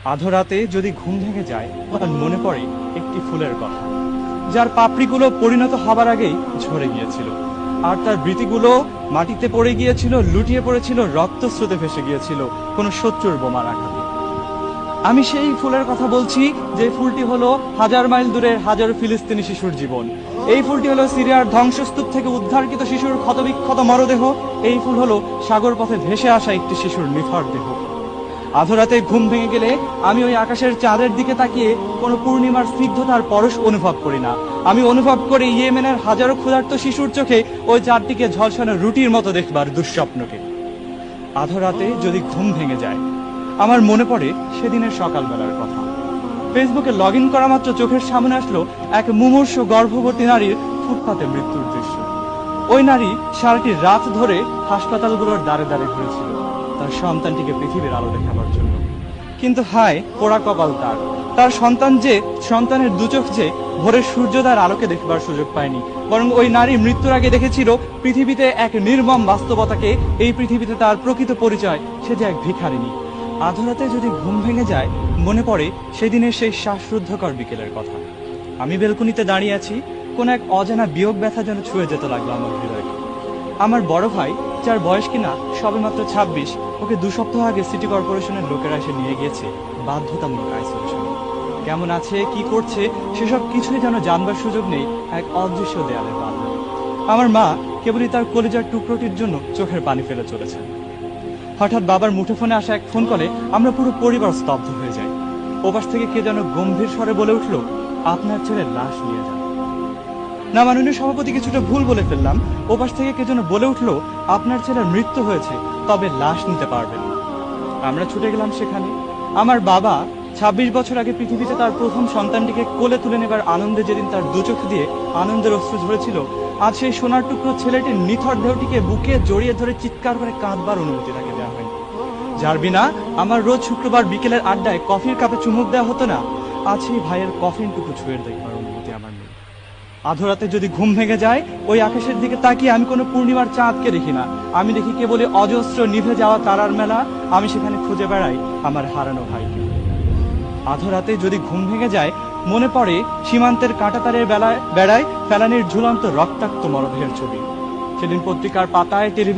আধরাতে যদি ঘুম ভেঙে যায় তখন মনে পড়ে একটি ফুলের কথা, যার পাপড়িগুলো পরিণত হবার আগেই ঝরে গিয়েছিল, আর তার বৃতিগুলো মাটিতে পড়ে গিয়েছিল, লুটিয়ে পড়েছিল, রক্তস্রোতে ভেসে গিয়েছিল কোনো শত্রুর বোমার আঘাতে। আমি সেই ফুলের কথা বলছি যে ফুলটি হলো হাজার মাইল দূরের হাজারো ফিলিস্তিনি শিশুর জীবন। এই ফুলটি হলো সিরিয়ার ধ্বংসস্তূপ থেকে উদ্ধারকৃত শিশুর ক্ষতবিক্ষত মরদেহ। এই ফুল হলো সাগর পথে ভেসে আসা একটি শিশুর নিথর দেহ। আধরাতে ঘুম ভেঙে গেলে আমি ওই আকাশের চাঁদের দিকে তাকিয়ে কোনো পূর্ণিমার স্নিগ্ধতার পরশ অনুভব করি না। আমি অনুভব করি ইয়েমেনের হাজারো ক্ষুধার্ত শিশুর চোখে ওই চাঁদটিকে ঝলসানো রুটির মতো দেখবার দুঃস্বপ্নকে। আধরাতে যদি ঘুম ভেঙে যায় আমার মনে পড়ে সেদিনের সকালবেলার কথা। ফেসবুকে লগ ইন করা মাত্র চোখের সামনে আসলো এক মুমূর্ষ গর্ভবতী নারীর ফুটপাতে মৃত্যুর দৃশ্য। ওই নারী সারাটি রাত ধরে হাসপাতালগুলোর দ্বারে দ্বারে ঘুরেছিল তার সন্তানটিকে পৃথিবীর আলো দেখাবার জন্য। কিন্তু হায় পোড়া কপাল তার, তার সন্তানের দুচোখ যে ভোরের সূর্যোদয়ের আলোকে দেখবার সুযোগ পায়নি, বরং ওই নারী মৃত্যুর আগে দেখেছিল পৃথিবীতে এক নির্মম বাস্তবতাকে, এই পৃথিবীতে তার প্রকৃত পরিচয়, সে যে এক ভিখারিনী। আধরাতে যদি ঘুম ভেঙে যায় মনে পড়ে সেদিনের সেই শ্বাসরুদ্ধকর বিকেলের কথা। আমি বেলকুনিতে দাঁড়িয়ে আছি, কোন এক অজানা বিয়োগ ব্যথা যেন ছুঁয়ে যেতে লাগলো আমার হৃদয়কে। আমার বড় ভাই, যার বয়স কিনা সবেমাত্র 26, ওকে 2 সপ্তাহ আগে সিটি কর্পোরেশনের লোকেরা এসে নিয়ে গিয়েছে বাধ্যতামূলক আইসোলেশনে। কেমন আছে, কি করছে, সেসব কিছুই যেন জানবার সুযোগ নেই এক অদৃশ্য দেয়ালের বাধা। আমার মা কেবলই তার কলিজার টুকরোটির জন্য চোখের পানি ফেলে চলেছেন। হঠাৎ বাবার মুঠোফোনে আসা এক ফোন কলে আমরা পুরো পরিবার স্তব্ধ হয়ে যাই। ওপাশ থেকে কে যেন গম্ভীর স্বরে বলে উঠল, আপনার ছেলের লাশ নিয়ে যান। না, মাননীয় সভাপতি, কিছুটা ভুল বলে ফেললাম। ওপাশ থেকে কে যেন বলে উঠল, আপনার ছেলের মৃত্যু হয়েছে, তবে লাশ নিতে পারবেন। আমরা ছুটে গেলাম সেখানে। আমার বাবা 26 বছর আগে পৃথিবীতে তার প্রথম সন্তানটিকে কোলে তুলে নেবার আনন্দে যেদিন তার দুচোখ দিয়ে আনন্দের অশ্রু ঝরেছিল, আজ সেই সোনার টুকরো ছেলেটির নিথর দেহটিকে বুকে জড়িয়ে ধরে চিৎকার করে কাঁদবার অনুমতি তাকে দেওয়া হয়নি। যার বিনা আমার রোজ শুক্রবার বিকেলের আড্ডায় কফির কাপে চুমুক দেওয়া হতো না, আজ সেই ভাইয়ের কফিনটুকু ছুঁয়ে দেখবার অনুমতি আমার নেই। আধরাতে যদি ঘুম ভেঙে যায় ওই আকাশের দিকে তাকিয়ে আমি কোনো পূর্ণিমার চাঁদকে দেখি না, আমি দেখি কেবল অজস্র নিভে যাওয়া তারার মেলা। আমি সেখানে খুঁজে বেড়াই আমার হারানো ভাইকে। আধরাতে যদি ঘুম ভেঙে যায় মনে পড়ে সীমান্তের কাঁটাতারের বেড়ায় ফেলানির ঝুলন্ত রক্তাক্ত মরদেহের ছবি। সেদিন পত্রিকার পাতায়, টেলিভিশন